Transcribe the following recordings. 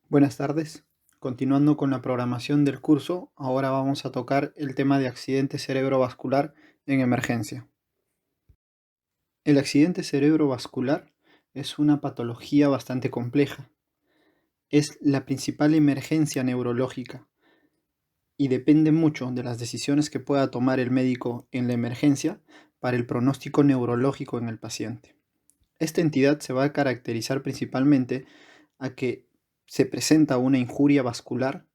Buenas tardes. Continuando con la programación del curso, ahora vamos a tocar el tema de accidente cerebrovascular en emergencia. El accidente cerebrovascular es una patología bastante compleja. Es la principal emergencia neurológica y depende mucho de las decisiones que pueda tomar el médico en la emergencia para el pronóstico neurológico en el paciente. Esta entidad se va a caracterizar principalmente a que se presenta una injuria vascular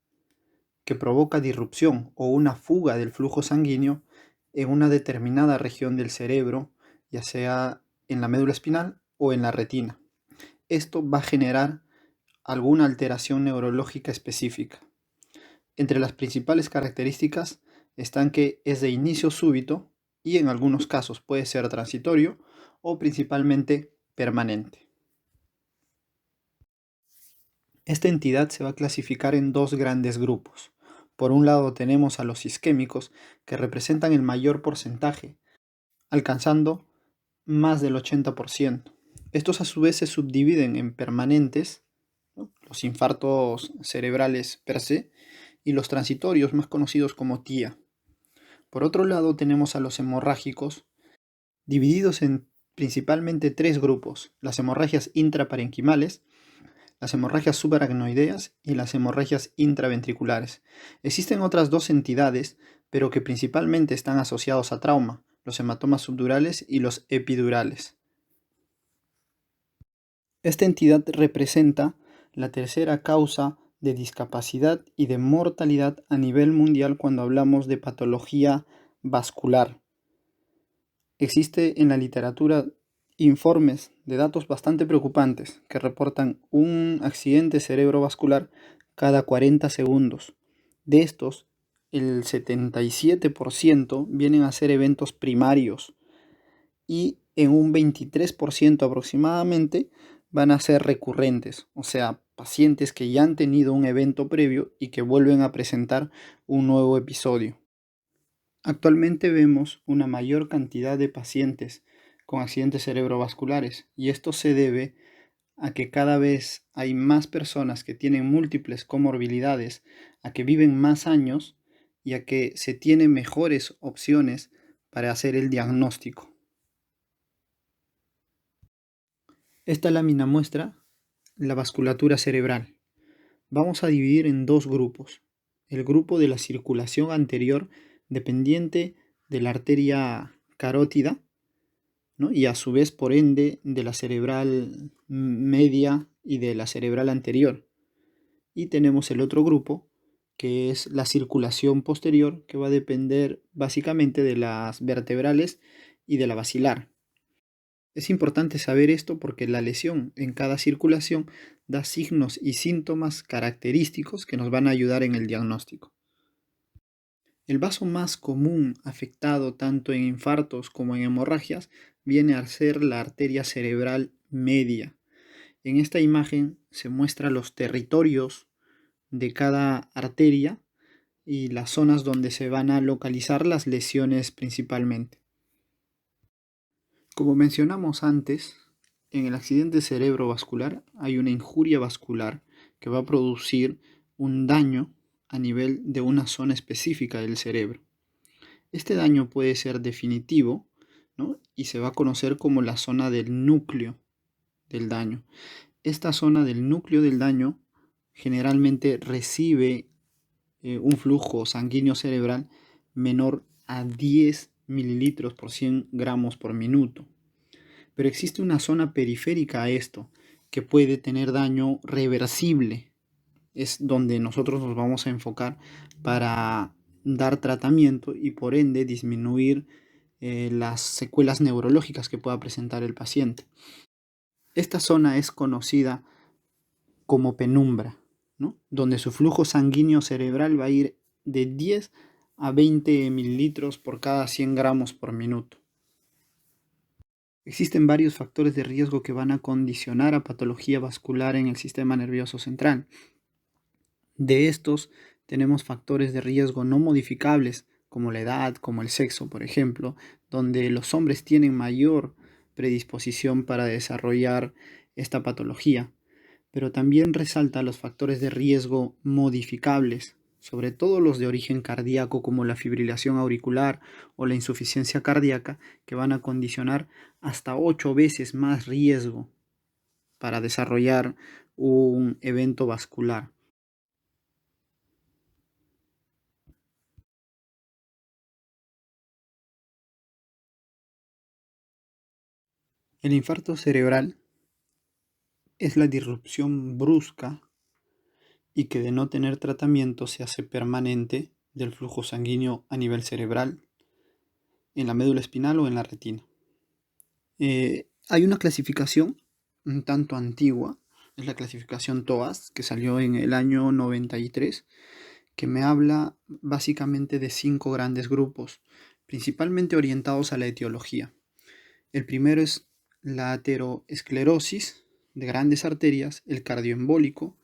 que provoca disrupción o una fuga del flujo sanguíneo en una determinada región del cerebro, ya sea en la médula espinal o en la retina. Esto va a generar alguna alteración neurológica específica. Entre las principales características están que es de inicio súbito y en algunos casos puede ser transitorio o principalmente permanente. Esta entidad se va a clasificar en dos grandes grupos. Por un lado tenemos a los isquémicos, que representan el mayor porcentaje, alcanzando más del 80%. Estos a su vez se subdividen en permanentes, ¿no?, los infartos cerebrales per se, y los transitorios, más conocidos como TIA. Por otro lado tenemos a los hemorrágicos, divididos en principalmente tres grupos: las hemorragias intraparenquimales, las hemorragias subaracnoideas y las hemorragias intraventriculares. Existen otras dos entidades, pero que principalmente están asociados a trauma: los hematomas subdurales y los epidurales. Esta entidad representa la tercera causa de discapacidad y de mortalidad a nivel mundial cuando hablamos de patología vascular. Existe en la literatura informes de datos bastante preocupantes que reportan un accidente cerebrovascular cada 40 segundos. De estos, el 77% vienen a ser eventos primarios y en un 23% aproximadamente van a ser recurrentes, o sea, pacientes que ya han tenido un evento previo y que vuelven a presentar un nuevo episodio. Actualmente vemos una mayor cantidad de pacientes con accidentes cerebrovasculares y esto se debe a que cada vez hay más personas que tienen múltiples comorbilidades, a que viven más años y a que se tienen mejores opciones para hacer el diagnóstico. Esta lámina muestra la vasculatura cerebral. Vamos a dividir en dos grupos: el grupo de la circulación anterior dependiente de la arteria carótida, ¿no?, y a su vez por ende de la cerebral media y de la cerebral anterior. Y tenemos el otro grupo que es la circulación posterior, que va a depender básicamente de las vertebrales y de la basilar. Es importante saber esto porque la lesión en cada circulación da signos y síntomas característicos que nos van a ayudar en el diagnóstico. El vaso más común afectado tanto en infartos como en hemorragias viene a ser la arteria cerebral media. En esta imagen se muestran los territorios de cada arteria y las zonas donde se van a localizar las lesiones principalmente. Como mencionamos antes, en el accidente cerebrovascular hay una injuria vascular que va a producir un daño a nivel de una zona específica del cerebro. Este daño puede ser definitivo, ¿no?, y se va a conocer como la zona del núcleo del daño. Esta zona del núcleo del daño generalmente recibe un flujo sanguíneo cerebral menor a 10 mililitros por 100 gramos por minuto. Pero existe una zona periférica a esto que puede tener daño reversible. Es donde nosotros nos vamos a enfocar para dar tratamiento y por ende disminuir las secuelas neurológicas que pueda presentar el paciente. Esta zona es conocida como penumbra, ¿no?, donde su flujo sanguíneo cerebral va a ir de 10 a 20 mililitros por cada 100 gramos por minuto. Existen varios factores de riesgo que van a condicionar a patología vascular en el sistema nervioso central. De estos tenemos factores de riesgo no modificables, como la edad, como el sexo, por ejemplo, donde los hombres tienen mayor predisposición para desarrollar esta patología. pero también resalta los factores de riesgo modificables, sobre todo los de origen cardíaco como la fibrilación auricular o la insuficiencia cardíaca, que van a condicionar hasta 8 veces más riesgo para desarrollar un evento vascular. El infarto cerebral es la disrupción brusca y que de no tener tratamiento se hace permanente del flujo sanguíneo a nivel cerebral, en la médula espinal o en la retina. Hay una clasificación un tanto antigua, es la clasificación TOAS, que salió en el año 93, que me habla básicamente de 5 grandes grupos, principalmente orientados a la etiología. El primero es la ateroesclerosis de grandes arterias, el cardioembólico,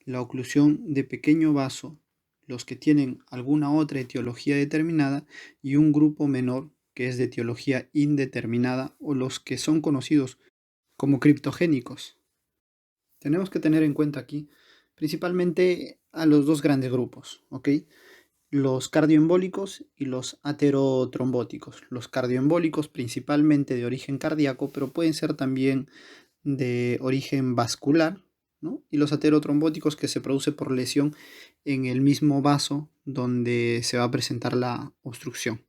la oclusión de pequeño vaso, los que tienen alguna otra etiología determinada y un grupo menor que es de etiología indeterminada o los que son conocidos como criptogénicos. Tenemos que tener en cuenta aquí principalmente a los dos grandes grupos, ¿ok? Los cardioembólicos y los aterotrombóticos. Los cardioembólicos principalmente de origen cardíaco, pero pueden ser también de origen vascular, ¿no? Y los aterotrombóticos que se produce por lesión en el mismo vaso donde se va a presentar la obstrucción.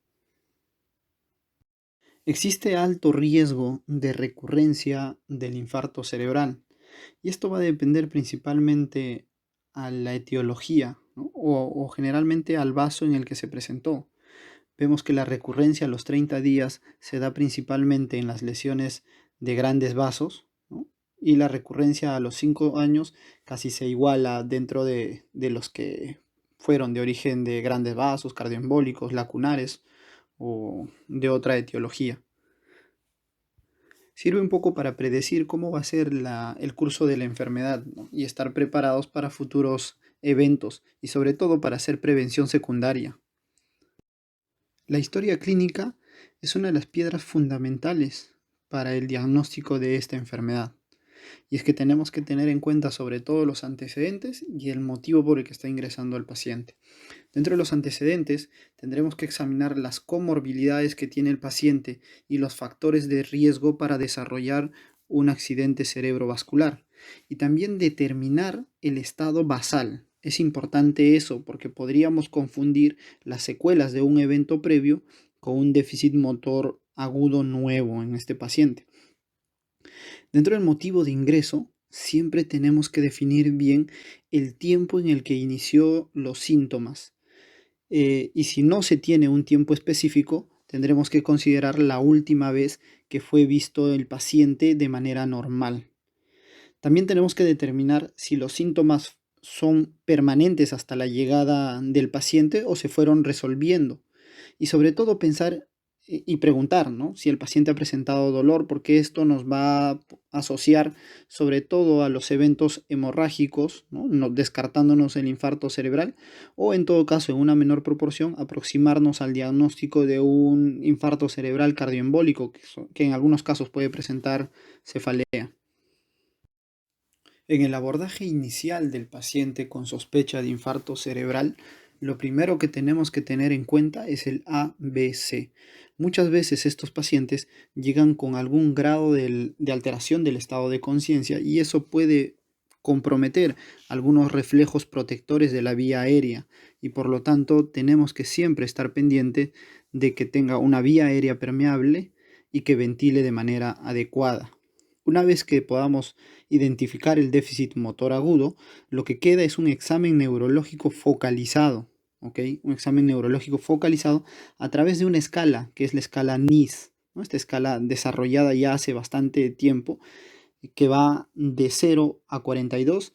Existe alto riesgo de recurrencia del infarto cerebral y esto va a depender principalmente a la etiología, ¿no? o generalmente al vaso en el que se presentó. Vemos que la recurrencia a los 30 días se da principalmente en las lesiones de grandes vasos, ¿no? Y la recurrencia a los 5 años casi se iguala dentro de los que fueron de origen de grandes vasos, cardioembólicos, lacunares o de otra etiología. Sirve un poco para predecir cómo va a ser el curso de la enfermedad, ¿no? Y estar preparados para futuros eventos y sobre todo para hacer prevención secundaria. La historia clínica es una de las piedras fundamentales para el diagnóstico de esta enfermedad. Y es que tenemos que tener en cuenta sobre todo los antecedentes y el motivo por el que está ingresando el paciente. Dentro de los antecedentes tendremos que examinar las comorbilidades que tiene el paciente y los factores de riesgo para desarrollar un accidente cerebrovascular y también determinar el estado basal. Es importante eso porque podríamos confundir las secuelas de un evento previo con un déficit motor agudo nuevo en este paciente. Dentro del motivo de ingreso, siempre tenemos que definir bien el tiempo en el que inició los síntomas. Y si no se tiene un tiempo específico, tendremos que considerar la última vez que fue visto el paciente de manera normal. También tenemos que determinar si los síntomas son permanentes hasta la llegada del paciente o se fueron resolviendo. Y sobre todo pensar y preguntar, ¿no? Si el paciente ha presentado dolor, porque esto nos va a asociar sobre todo a los eventos hemorrágicos, ¿no? Descartándonos el infarto cerebral, o en todo caso, en una menor proporción, aproximarnos al diagnóstico de un infarto cerebral cardioembólico, que en algunos casos puede presentar cefalea. En el abordaje inicial del paciente con sospecha de infarto cerebral, lo primero que tenemos que tener en cuenta es el ABC. Muchas veces estos pacientes llegan con algún grado de alteración del estado de conciencia y eso puede comprometer algunos reflejos protectores de la vía aérea y por lo tanto tenemos que siempre estar pendiente de que tenga una vía aérea permeable y que ventile de manera adecuada. Una vez que podamos identificar el déficit motor agudo, lo que queda es un examen neurológico focalizado, ¿ok? Un examen neurológico focalizado a través de una escala, que es la escala NIS, ¿no? Esta escala desarrollada ya hace bastante tiempo, que va de 0 a 42,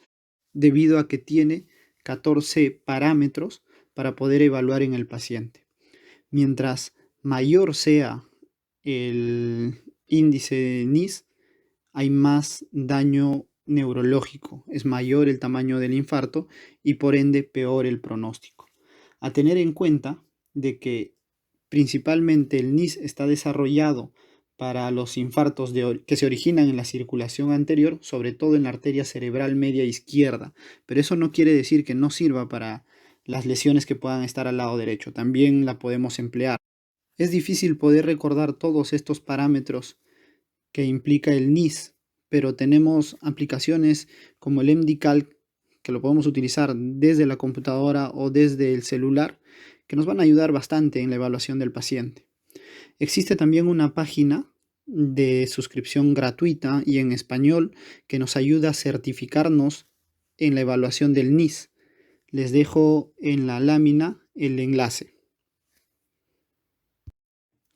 debido a que tiene 14 parámetros para poder evaluar en el paciente. Mientras mayor sea el índice NIS, hay más daño neurológico, es mayor el tamaño del infarto y por ende peor el pronóstico. A tener en cuenta de que principalmente el NIS está desarrollado para los infartos que se originan en la circulación anterior, sobre todo en la arteria cerebral media izquierda. Pero eso no quiere decir que no sirva para las lesiones que puedan estar al lado derecho. También la podemos emplear. Es difícil poder recordar todos estos parámetros que implica el NIS, pero tenemos aplicaciones como el MD-Calc que lo podemos utilizar desde la computadora o desde el celular, que nos van a ayudar bastante en la evaluación del paciente. Existe también una página de suscripción gratuita y en español que nos ayuda a certificarnos en la evaluación del NIS. Les dejo en la lámina el enlace.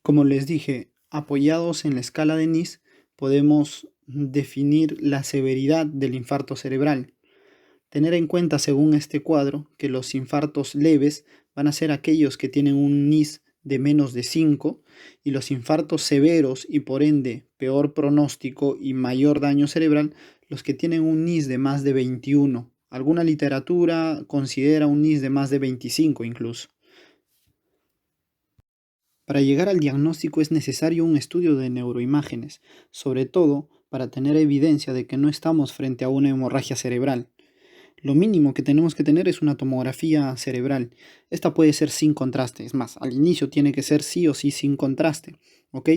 Como les dije, apoyados en la escala de NIS, podemos definir la severidad del infarto cerebral. Tener en cuenta, según este cuadro, que los infartos leves van a ser aquellos que tienen un NIS de menos de 5 y los infartos severos y por ende peor pronóstico y mayor daño cerebral, los que tienen un NIS de más de 21. Alguna literatura considera un NIS de más de 25 incluso. Para llegar al diagnóstico es necesario un estudio de neuroimágenes, sobre todo para tener evidencia de que no estamos frente a una hemorragia cerebral. Lo mínimo que tenemos que tener es una tomografía cerebral. Esta puede ser sin contraste, es más, al inicio tiene que ser sí o sí sin contraste, ¿ok?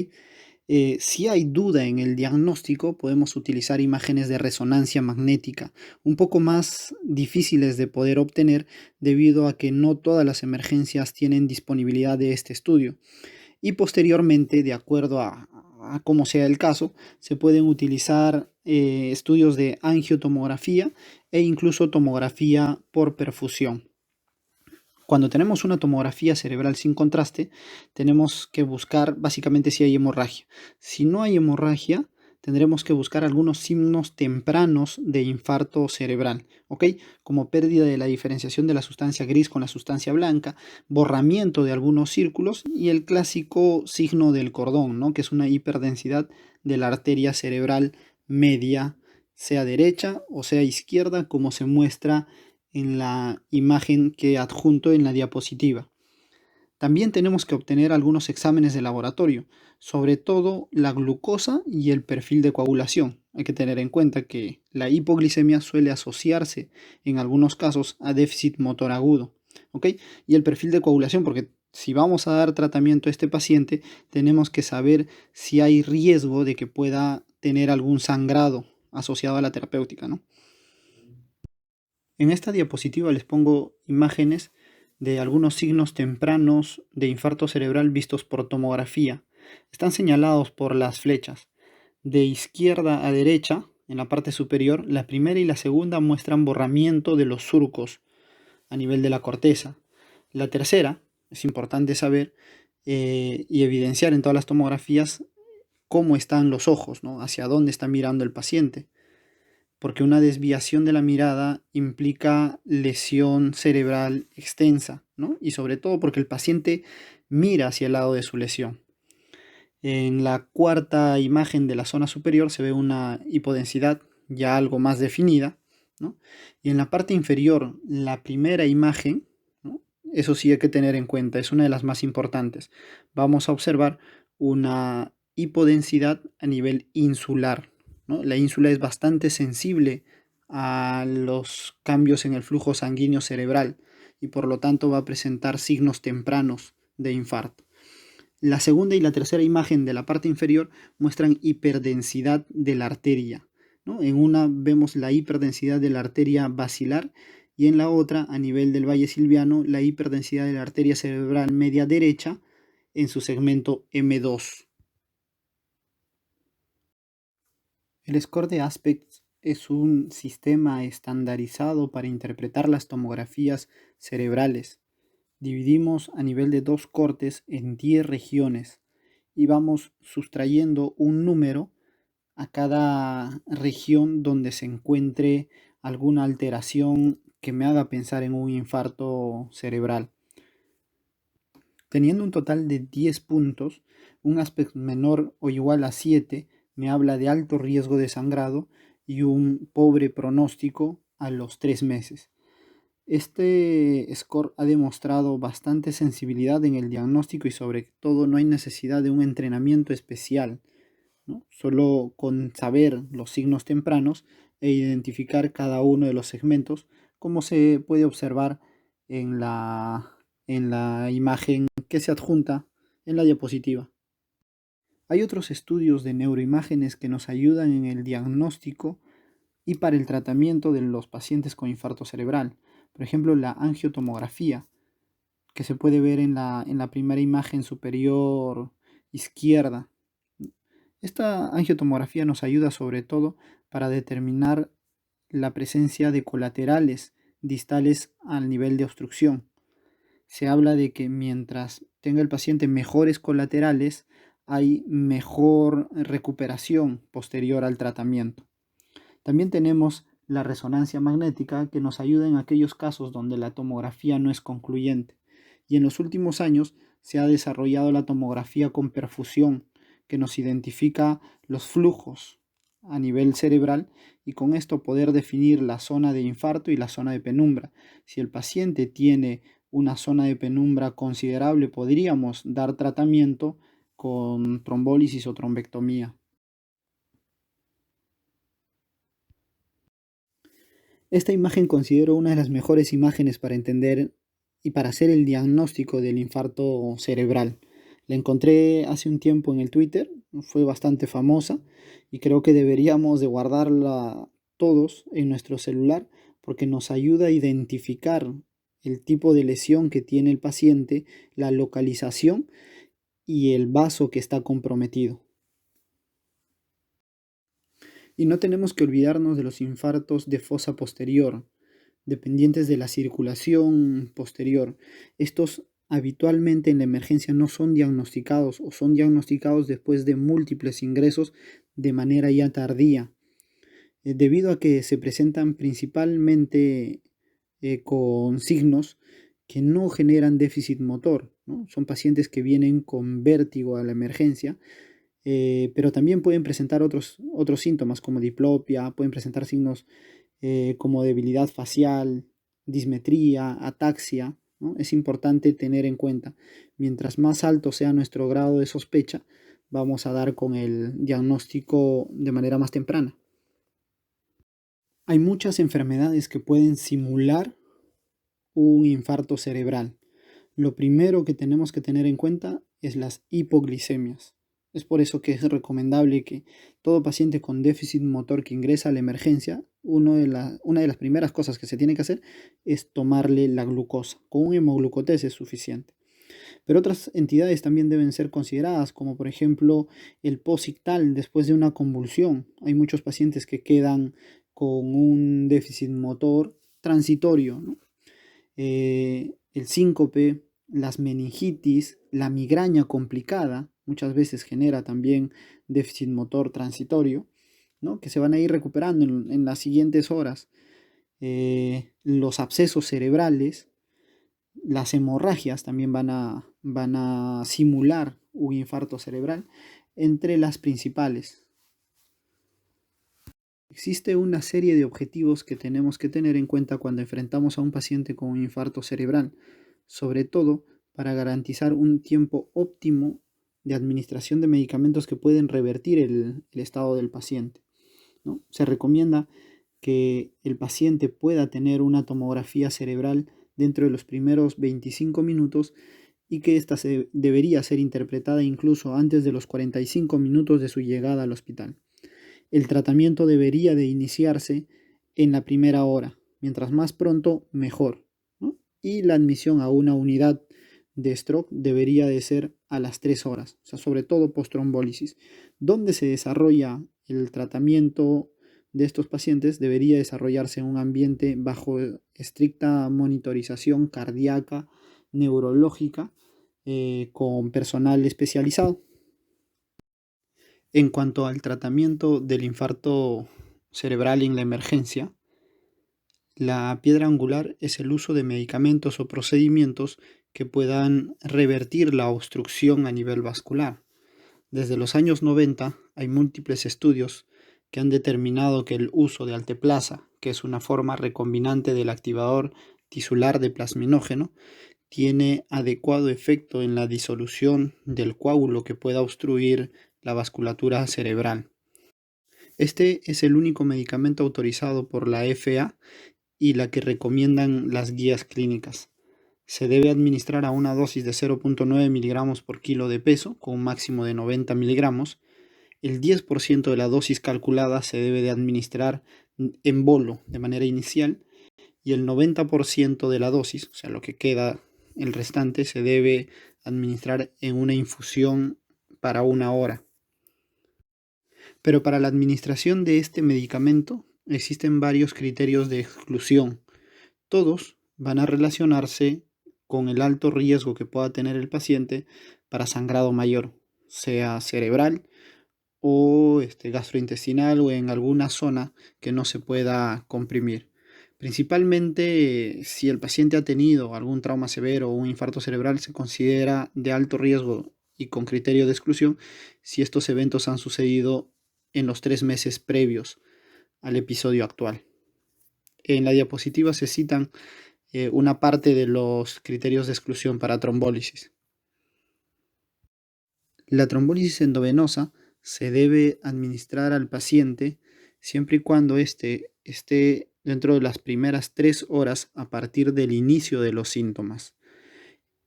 Si hay duda en el diagnóstico, podemos utilizar imágenes de resonancia magnética, un poco más difíciles de poder obtener debido a que no todas las emergencias tienen disponibilidad de este estudio. Y posteriormente, de acuerdo a cómo sea el caso, se pueden utilizar estudios de angiotomografía e incluso tomografía por perfusión. Cuando tenemos una tomografía cerebral sin contraste, tenemos que buscar básicamente si hay hemorragia. Si no hay hemorragia, tendremos que buscar algunos signos tempranos de infarto cerebral, ¿ok? Como pérdida de la diferenciación de la sustancia gris con la sustancia blanca, borramiento de algunos círculos y el clásico signo del cordón, ¿no? Que es una hiperdensidad de la arteria cerebral media, sea derecha o sea izquierda, como se muestra en la imagen que adjunto en la diapositiva. También tenemos que obtener algunos exámenes de laboratorio, sobre todo la glucosa y el perfil de coagulación. Hay que tener en cuenta que la hipoglicemia suele asociarse en algunos casos a déficit motor agudo, ¿ok? Y el perfil de coagulación, porque si vamos a dar tratamiento a este paciente, tenemos que saber si hay riesgo de que pueda tener algún sangrado asociado a la terapéutica, ¿no? En esta diapositiva les pongo imágenes de algunos signos tempranos de infarto cerebral vistos por tomografía. Están señalados por las flechas. De izquierda a derecha, en la parte superior, la primera y la segunda muestran borramiento de los surcos a nivel de la corteza. La tercera, es importante saber y evidenciar en todas las tomografías cómo están los ojos, ¿no? Hacia dónde está mirando el paciente, porque una desviación de la mirada implica lesión cerebral extensa, ¿no? Y sobre todo porque el paciente mira hacia el lado de su lesión. En la cuarta imagen de la zona superior se ve una hipodensidad ya algo más definida, ¿no? Y en la parte inferior, la primera imagen, ¿no? Eso sí hay que tener en cuenta, es una de las más importantes. Vamos a observar una hipodensidad a nivel insular, ¿no? La ínsula es bastante sensible a los cambios en el flujo sanguíneo cerebral y por lo tanto va a presentar signos tempranos de infarto. La segunda y la tercera imagen de la parte inferior muestran hiperdensidad de la arteria, ¿no? En una vemos la hiperdensidad de la arteria basilar y en la otra, a nivel del valle silviano, la hiperdensidad de la arteria cerebral media derecha en su segmento M2. El score de Aspects es un sistema estandarizado para interpretar las tomografías cerebrales. Dividimos a nivel de 2 cortes en 10 regiones y vamos sustrayendo un número a cada región donde se encuentre alguna alteración que me haga pensar en un infarto cerebral. Teniendo un total de 10 puntos, un aspecto menor o igual a 7 me habla de alto riesgo de sangrado y un pobre pronóstico a los 3 meses. Este score ha demostrado bastante sensibilidad en el diagnóstico y sobre todo no hay necesidad de un entrenamiento especial ¿no? Solo con saber los signos tempranos e identificar cada uno de los segmentos, como se puede observar en en la imagen que se adjunta en la diapositiva. Hay otros estudios de neuroimágenes que nos ayudan en el diagnóstico y para el tratamiento de los pacientes con infarto cerebral. Por ejemplo, la angiotomografía, que se puede ver en en la primera imagen superior izquierda. Esta angiotomografía nos ayuda sobre todo para determinar la presencia de colaterales distales al nivel de obstrucción. Se habla de que mientras tenga el paciente mejores colaterales, hay mejor recuperación posterior al tratamiento. También tenemos la resonancia magnética, que nos ayuda en aquellos casos donde la tomografía no es concluyente. Y en los últimos años se ha desarrollado la tomografía con perfusión, que nos identifica los flujos a nivel cerebral y con esto poder definir la zona de infarto y la zona de penumbra. Si el paciente tiene una zona de penumbra considerable, podríamos dar tratamiento con trombólisis o trombectomía. Esta imagen considero una de las mejores imágenes para entender y para hacer el diagnóstico del infarto cerebral. La encontré hace un tiempo en el Twitter, fue bastante famosa y creo que deberíamos de guardarla todos en nuestro celular porque nos ayuda a identificar el tipo de lesión que tiene el paciente, la localización y el vaso que está comprometido. Y no tenemos que olvidarnos de los infartos de fosa posterior, dependientes de la circulación posterior. Estos habitualmente en la emergencia no son diagnosticados o son diagnosticados después de múltiples ingresos de manera ya tardía, debido a que se presentan principalmente con signos que no generan déficit motor, ¿no? Son pacientes que vienen con vértigo a la emergencia, pero también pueden presentar otros síntomas como diplopia, pueden presentar signos como debilidad facial, dismetría, ataxia, ¿no? Es importante tener en cuenta, mientras más alto sea nuestro grado de sospecha, vamos a dar con el diagnóstico de manera más temprana. Hay muchas enfermedades que pueden simular un infarto cerebral. Lo primero que tenemos que tener en cuenta es las hipoglicemias. Es por eso que es recomendable que todo paciente con déficit motor que ingresa a la emergencia, una de las primeras cosas que se tiene que hacer es tomarle la glucosa. Con un hemoglucotés es suficiente. Pero otras entidades también deben ser consideradas, como por ejemplo el posictal después de una convulsión. Hay muchos pacientes que quedan con un déficit motor transitorio, ¿no? El síncope, las meningitis, la migraña complicada, muchas veces genera también déficit motor transitorio, ¿no? Que se van a ir recuperando en las siguientes horas. Los abscesos cerebrales, las hemorragias también van a simular un infarto cerebral, entre las principales. Existe una serie de objetivos que tenemos que tener en cuenta cuando enfrentamos a un paciente con un infarto cerebral, sobre todo para garantizar un tiempo óptimo de administración de medicamentos que pueden revertir el estado del paciente, ¿no? Se recomienda que el paciente pueda tener una tomografía cerebral dentro de los primeros 25 minutos y que ésta debería ser interpretada incluso antes de los 45 minutos de su llegada al hospital. El tratamiento debería de iniciarse en la primera hora, mientras más pronto mejor, ¿no? Y la admisión a una unidad de stroke debería de ser a las 3 horas, o sea, sobre todo post-trombólisis. Donde se desarrolla el tratamiento de estos pacientes debería desarrollarse en un ambiente bajo estricta monitorización cardíaca, neurológica, con personal especializado. En cuanto al tratamiento del infarto cerebral en la emergencia, la piedra angular es el uso de medicamentos o procedimientos que puedan revertir la obstrucción a nivel vascular. Desde los años 90 hay múltiples estudios que han determinado que el uso de alteplasa, que es una forma recombinante del activador tisular de plasminógeno, tiene adecuado efecto en la disolución del coágulo que pueda obstruir la vasculatura cerebral. Este es el único medicamento autorizado por la FDA y la que recomiendan las guías clínicas. Se debe administrar a una dosis de 0,9 miligramos por kilo de peso, con un máximo de 90 miligramos. El 10% de la dosis calculada se debe de administrar en bolo de manera inicial y el 90% de la dosis, o sea, lo que queda, el restante, se debe administrar en una infusión para 1 hora. Pero para la administración de este medicamento existen varios criterios de exclusión. Todos van a relacionarse con el alto riesgo que pueda tener el paciente para sangrado mayor, sea cerebral o gastrointestinal o en alguna zona que no se pueda comprimir. Principalmente si el paciente ha tenido algún trauma severo o un infarto cerebral, se considera de alto riesgo y con criterio de exclusión si estos eventos han sucedido en los 3 meses previos al episodio actual. En la diapositiva se citan una parte de los criterios de exclusión para trombólisis. La trombólisis endovenosa se debe administrar al paciente siempre y cuando éste esté dentro de las primeras 3 horas a partir del inicio de los síntomas.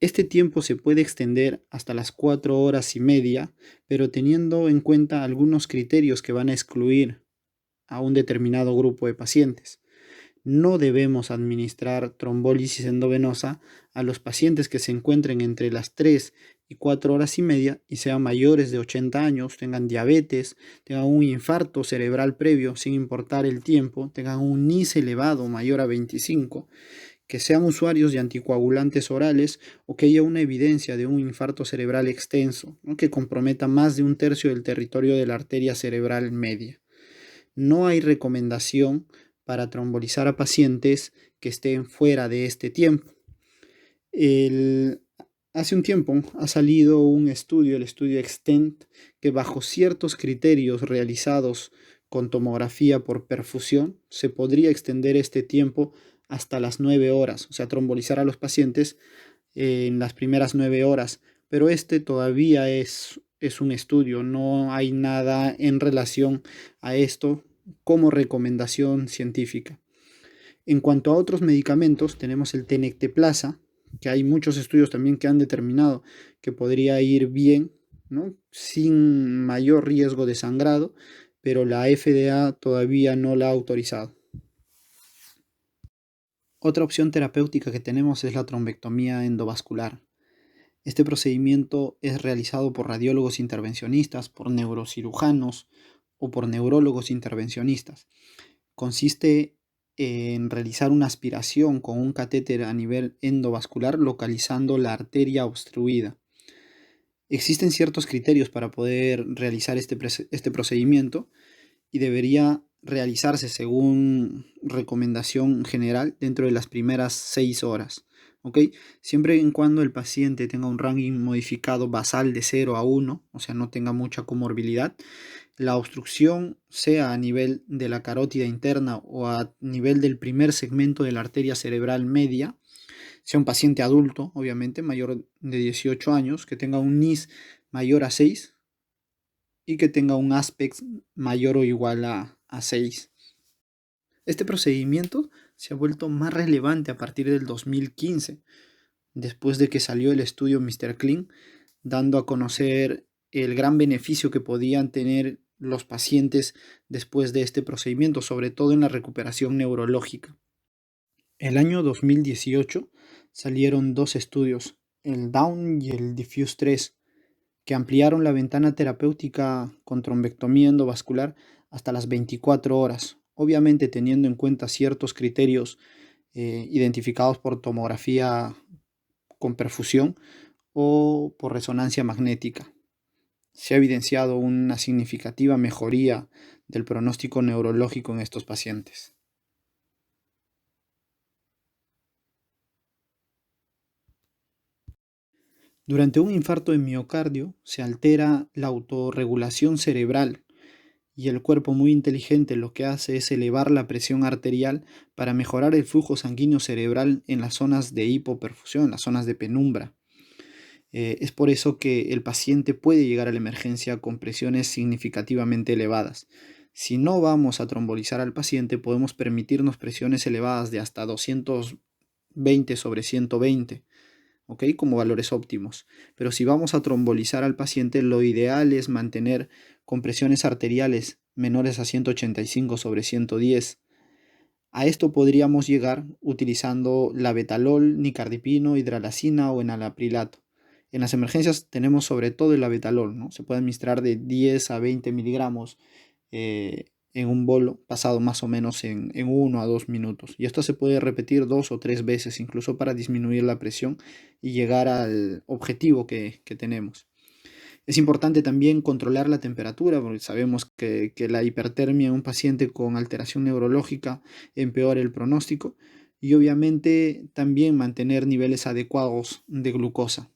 Este tiempo se puede extender hasta las 4 horas y media, pero teniendo en cuenta algunos criterios que van a excluir a un determinado grupo de pacientes. No debemos administrar trombólisis endovenosa a los pacientes que se encuentren entre las 3 y 4 horas y media y sean mayores de 80 años, tengan diabetes, tengan un infarto cerebral previo sin importar el tiempo, tengan un NIS elevado mayor a 25, que sean usuarios de anticoagulantes orales o que haya una evidencia de un infarto cerebral extenso, ¿no?, que comprometa más de 1/3 del territorio de la arteria cerebral media. No hay recomendación para trombolizar a pacientes que estén fuera de este tiempo. Hace un tiempo ha salido un estudio, el estudio Extent, que bajo ciertos criterios realizados con tomografía por perfusión, se podría extender este tiempo hasta las 9 horas, o sea, trombolizar a los pacientes en las primeras 9 horas, pero todavía es un estudio, no hay nada en relación a esto como recomendación científica. En cuanto a otros medicamentos, tenemos el tenecteplasa, que hay muchos estudios también que han determinado que podría ir bien, ¿no?, sin mayor riesgo de sangrado, pero la FDA todavía no la ha autorizado. Otra opción terapéutica que tenemos es la trombectomía endovascular. Este procedimiento es realizado por radiólogos intervencionistas, por neurocirujanos o por neurólogos intervencionistas. Consiste en realizar una aspiración con un catéter a nivel endovascular localizando la arteria obstruida. Existen ciertos criterios para poder realizar este procedimiento y debería realizarse según recomendación general dentro de las primeras 6 horas. ¿Ok? Siempre y cuando el paciente tenga un ranking modificado basal de 0 a 1, o sea, no tenga mucha comorbilidad, la obstrucción sea a nivel de la carótida interna o a nivel del primer segmento de la arteria cerebral media, sea un paciente adulto, obviamente, mayor de 18 años, que tenga un NIS mayor a 6 y que tenga un ASPEX mayor o igual a 6. Este procedimiento se ha vuelto más relevante a partir del 2015, después de que salió el estudio Mr. Clean, dando a conocer el gran beneficio que podían tener los pacientes después de este procedimiento, sobre todo en la recuperación neurológica. El año 2018 salieron 2 estudios, el DAWN y el Diffuse 3, que ampliaron la ventana terapéutica con trombectomía endovascular hasta las 24 horas, obviamente teniendo en cuenta ciertos criterios identificados por tomografía con perfusión o por resonancia magnética. Se ha evidenciado una significativa mejoría del pronóstico neurológico en estos pacientes. Durante un infarto de miocardio se altera la autorregulación cerebral y el cuerpo, muy inteligente, lo que hace es elevar la presión arterial para mejorar el flujo sanguíneo cerebral en las zonas de hipoperfusión, las zonas de penumbra. Es por eso que el paciente puede llegar a la emergencia con presiones significativamente elevadas. Si no vamos a trombolizar al paciente, podemos permitirnos presiones elevadas de hasta 220 sobre 120, ¿ok? Como valores óptimos. Pero si vamos a trombolizar al paciente, lo ideal es mantener con presiones arteriales menores a 185 sobre 110. A esto podríamos llegar utilizando labetalol, nicardipino, hidralazina o enalaprilato. En las emergencias tenemos sobre todo el labetalol, ¿no? Se puede administrar de 10 a 20 miligramos en un bolo, pasado más o menos en 1 a 2 minutos. Y esto se puede repetir 2 o 3 veces, incluso para disminuir la presión y llegar al objetivo que tenemos. Es importante también controlar la temperatura, porque sabemos que la hipertermia en un paciente con alteración neurológica empeora el pronóstico, y obviamente también mantener niveles adecuados de glucosa.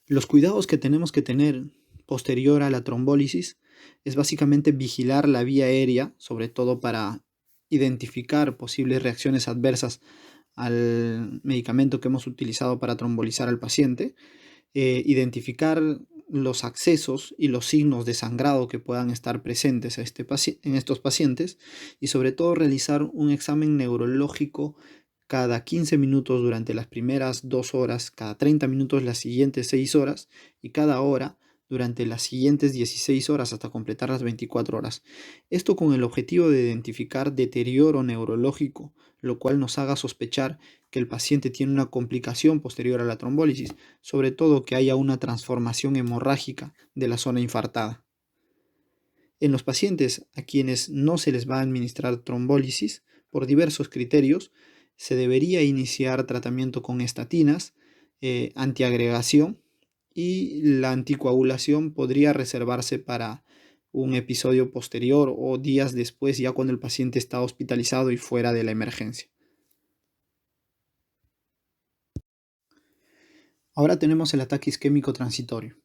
Los cuidados que tenemos que tener posterior a la trombólisis es básicamente vigilar la vía aérea, sobre todo para identificar posibles reacciones adversas al medicamento que hemos utilizado para trombolizar al paciente, identificar los accesos y los signos de sangrado que puedan estar presentes en estos pacientes, y sobre todo realizar un examen neurológico cada 15 minutos durante las primeras 2 horas, cada 30 minutos las siguientes 6 horas y cada hora durante las siguientes 16 horas hasta completar las 24 horas. Esto con el objetivo de identificar deterioro neurológico, lo cual nos haga sospechar que el paciente tiene una complicación posterior a la trombólisis, sobre todo que haya una transformación hemorrágica de la zona infartada. En los pacientes a quienes no se les va a administrar trombólisis, por diversos criterios, se debería iniciar tratamiento con estatinas, antiagregación, y la anticoagulación podría reservarse para un episodio posterior o días después, ya cuando el paciente está hospitalizado y fuera de la emergencia. Ahora tenemos el ataque isquémico transitorio.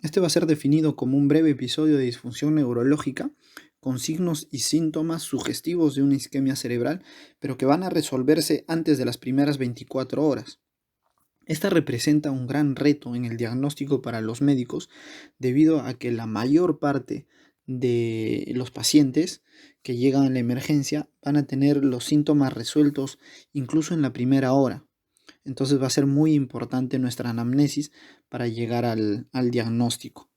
Este va a ser definido como un breve episodio de disfunción neurológica con signos y síntomas sugestivos de una isquemia cerebral, pero que van a resolverse antes de las primeras 24 horas. Esta representa un gran reto en el diagnóstico para los médicos, debido a que la mayor parte de los pacientes que llegan a la emergencia van a tener los síntomas resueltos incluso en la primera hora. Entonces va a ser muy importante nuestra anamnesis para llegar al diagnóstico.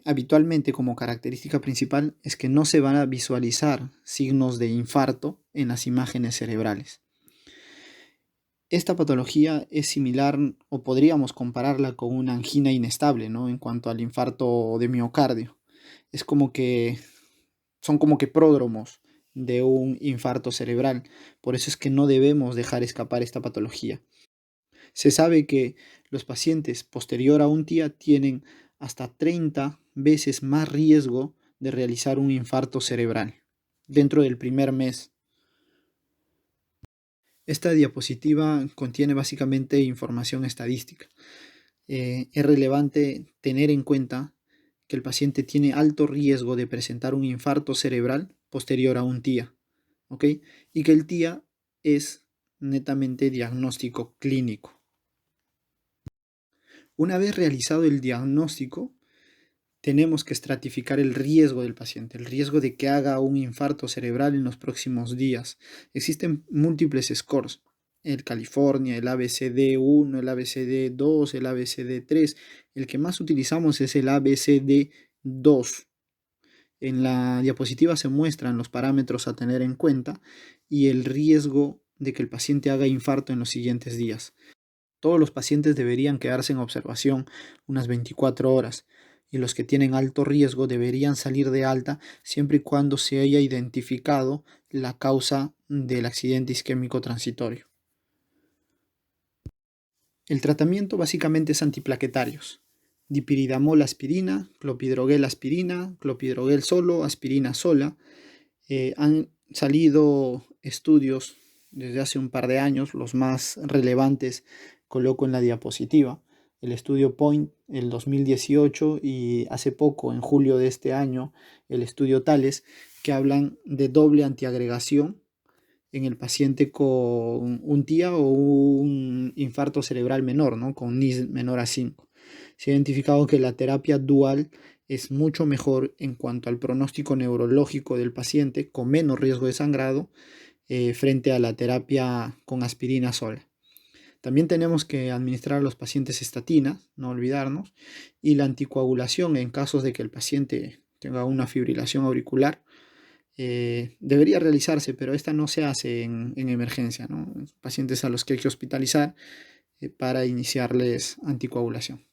Habitualmente, como característica principal, es que no se van a visualizar signos de infarto en las imágenes cerebrales. Esta patología es similar, o podríamos compararla con una angina inestable, ¿no? En cuanto al infarto de miocardio. Son como que pródromos de un infarto cerebral. Por eso es que no debemos dejar escapar esta patología. Se sabe que los pacientes posterior a un TIA tienen hasta 30 veces más riesgo de realizar un infarto cerebral dentro del primer mes. Esta diapositiva contiene básicamente información estadística. Es relevante tener en cuenta que el paciente tiene alto riesgo de presentar un infarto cerebral posterior a un TIA, ¿ok? Y que el TIA es netamente diagnóstico clínico. Una vez realizado el diagnóstico, tenemos que estratificar el riesgo del paciente, el riesgo de que haga un infarto cerebral en los próximos días. Existen múltiples scores: el California, el ABCD1, el ABCD2, el ABCD3. El que más utilizamos es el ABCD2. En la diapositiva se muestran los parámetros a tener en cuenta y el riesgo de que el paciente haga infarto en los siguientes días. Todos los pacientes deberían quedarse en observación unas 24 horas, y los que tienen alto riesgo deberían salir de alta siempre y cuando se haya identificado la causa del accidente isquémico transitorio. El tratamiento básicamente es antiplaquetarios: dipiridamol aspirina, clopidogrel aspirina, clopidogrel solo, aspirina sola. Han salido estudios desde hace un par de años, los más relevantes coloco en la diapositiva: el estudio Point, el 2018, y hace poco, en julio de este año, el estudio Thales, que hablan de doble antiagregación en el paciente con un TIA o un infarto cerebral menor, ¿no? Con NIS menor a 5. Se ha identificado que la terapia dual es mucho mejor en cuanto al pronóstico neurológico del paciente, con menos riesgo de sangrado, frente a la terapia con aspirina sola. También tenemos que administrar a los pacientes estatinas, no olvidarnos, y la anticoagulación en casos de que el paciente tenga una fibrilación auricular. Debería realizarse, pero esta no se hace en emergencia, ¿no? Pacientes a los que hay que hospitalizar para iniciarles anticoagulación.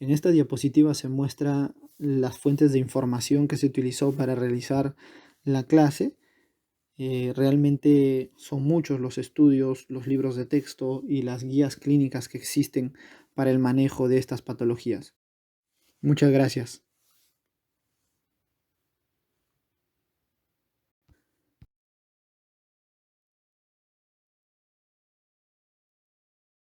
En esta diapositiva se muestra las fuentes de información que se utilizó para realizar la clase. Realmente son muchos los estudios, los libros de texto y las guías clínicas que existen para el manejo de estas patologías. Muchas gracias.